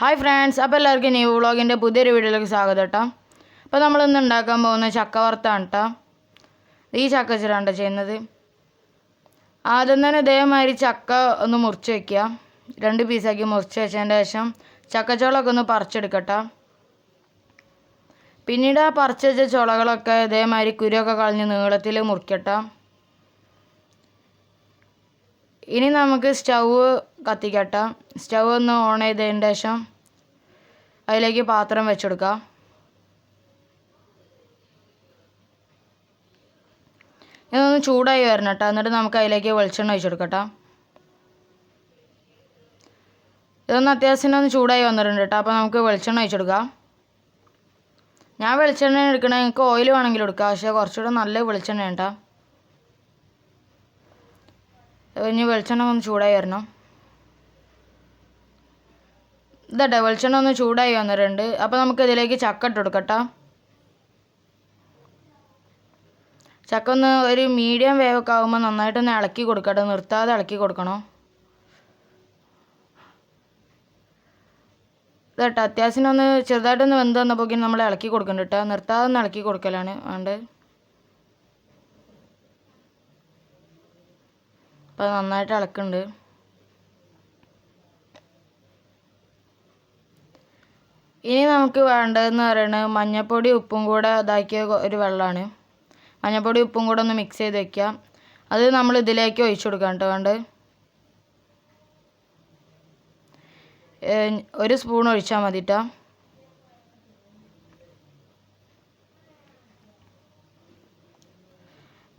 Hi friends, അപ്പോൾ എല്ലാവർക്കും new വ്ളോഗിൻ്റെ പുതിയൊരു വീഡിയോയിലേക്ക് സ്വാഗതം കേട്ടോ. അപ്പോൾ നമ്മളിന്ന് ഉണ്ടാക്കാൻ പോകുന്ന ചക്ക വറുത്താണ് കേട്ടോ. ഈ ചക്ക വെച്ചിട്ടാണ് ചെയ്യുന്നത്. ആദ്യം തന്നെ ഇതേമാതിരി ചക്ക ഒന്ന് മുറിച്ച് വയ്ക്കുക. 2 പീസാക്കി മുറിച്ച് വെച്ചതിൻ്റെ ശേഷം ചക്കച്ചോളൊക്കെ ഒന്ന് പറിച്ചെടുക്കട്ടോ. പിന്നീട് ആ പറിച്ച് വെച്ച ചുളകളൊക്കെ ഇതേമാതിരി കുരുവൊക്കെ കളഞ്ഞ് നീളത്തിൽ മുറിക്കട്ടോ. ഇനി നമുക്ക് സ്റ്റൗവ് കത്തിക്കട്ടോ. സ്റ്റൗവ് ഒന്ന് ഓൺ ചെയ്തതിന് ശേഷം അതിലേക്ക് പാത്രം വെച്ചെടുക്കുക. ഇതൊന്ന് ചൂടായി വരണം കേട്ടോ. എന്നിട്ട് നമുക്ക് അതിലേക്ക് വെളിച്ചെണ്ണ ഒഴിച്ചെടുക്കട്ടോ. ഇതൊന്ന് അത്യാവശ്യം ഒന്ന് ചൂടായി വന്നിട്ടുണ്ട് കേട്ടോ. അപ്പോൾ നമുക്ക് വെളിച്ചെണ്ണ ഒഴിച്ചെടുക്കാം. ഞാൻ വെളിച്ചെണ്ണ എടുക്കണേ, നിങ്ങൾക്ക് ഓയിൽ വേണമെങ്കിലും എടുക്കാം, പക്ഷേ കുറച്ചുകൂടെ നല്ല വെളിച്ചെണ്ണ കേട്ടോ. ഇനി വെളിച്ചെണ്ണ ഒന്ന് ചൂടായി വരണം. ഇതട്ടെ, വെളിച്ചെണ്ണ ഒന്ന് ചൂടായി വന്നിട്ടുണ്ട്. അപ്പോൾ നമുക്ക് ഇതിലേക്ക് ചക്ക ഇട്ട് കൊടുക്കട്ടോ. ചക്ക ഒന്ന് ഒരു മീഡിയം വേവൊക്കെ ആകുമ്പോൾ നന്നായിട്ടൊന്ന് ഇളക്കി കൊടുക്കട്ടെ. നിർത്താതെ ഇളക്കി കൊടുക്കണം. ഇതട്ടെ, അത്യാവശ്യം ഒന്ന് ചെറുതായിട്ടൊന്ന് വെന്ത് വന്നപ്പോഴേക്കും നമ്മൾ ഇളക്കി കൊടുക്കുന്നുണ്ട് കേട്ടോ. നിർത്താതെ ഒന്ന് ഇളക്കി കൊടുക്കലാണ് വേണ്ടത്. അപ്പോൾ നന്നായിട്ട് ഇളക്കുന്നുണ്ട്. ഇനി നമുക്ക് വേണ്ടതെന്ന് പറയുന്നത് മഞ്ഞൾപ്പൊടി ഉപ്പും കൂടെ ഇതാക്കിയ ഒരു വെള്ളമാണ്. മഞ്ഞൾപ്പൊടി ഉപ്പും കൂടെ ഒന്ന് മിക്സ് ചെയ്ത് വെക്കുക. അത് നമ്മൾ ഇതിലേക്ക് ഒഴിച്ചു കൊടുക്കാം കേട്ടോ. വേണ്ടത് 1 സ്പൂൺ ഒഴിച്ചാൽ മതി കേട്ടോ.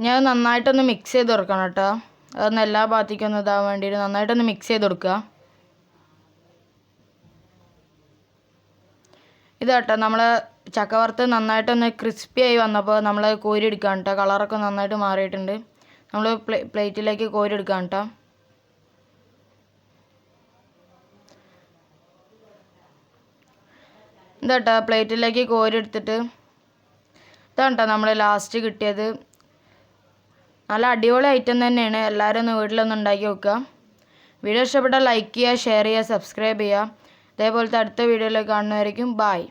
ഞാൻ നന്നായിട്ടൊന്ന് മിക്സ് ചെയ്ത് കൊടുക്കണം കേട്ടോ. അതൊന്ന് എല്ലാ ഭാഗത്തേക്കും ഒന്ന് ഇതാകാൻ വേണ്ടിയിട്ട് നന്നായിട്ടൊന്ന് മിക്സ് ചെയ്ത് കൊടുക്കുക. ഇതാട്ടോ, നമ്മൾ ചക്ക വറുത്ത് നന്നായിട്ടൊന്ന് ക്രിസ്പി ആയി വന്നപ്പോൾ നമ്മൾ കോരി എടുക്കാൻ കേട്ടോ. കളറൊക്കെ നന്നായിട്ട് മാറിയിട്ടുണ്ട്. നമ്മൾ പ്ലേറ്റിലേക്ക് കോരി എടുക്കാൻ കേട്ടോ. ഇതാട്ടോ, പ്ലേറ്റിലേക്ക് കോരി എടുത്തിട്ട് ഇതാണ് കേട്ടോ നമ്മൾ ലാസ്റ്റ് കിട്ടിയത്. നല്ല അടിപൊളി ഐറ്റം തന്നെയാണ്. എല്ലാവരും ഒന്ന് വീട്ടിലൊന്ന് ഉണ്ടാക്കി വെക്കുക. വീഡിയോ ഇഷ്ടപ്പെട്ടാൽ ലൈക്ക് ചെയ്യുക, ഷെയർ ചെയ്യുക, സബ്സ്ക്രൈബ് ചെയ്യുക. അതേപോലത്തെ അടുത്ത വീഡിയോയിൽ കാണുന്നവരേക്കും ബായ്.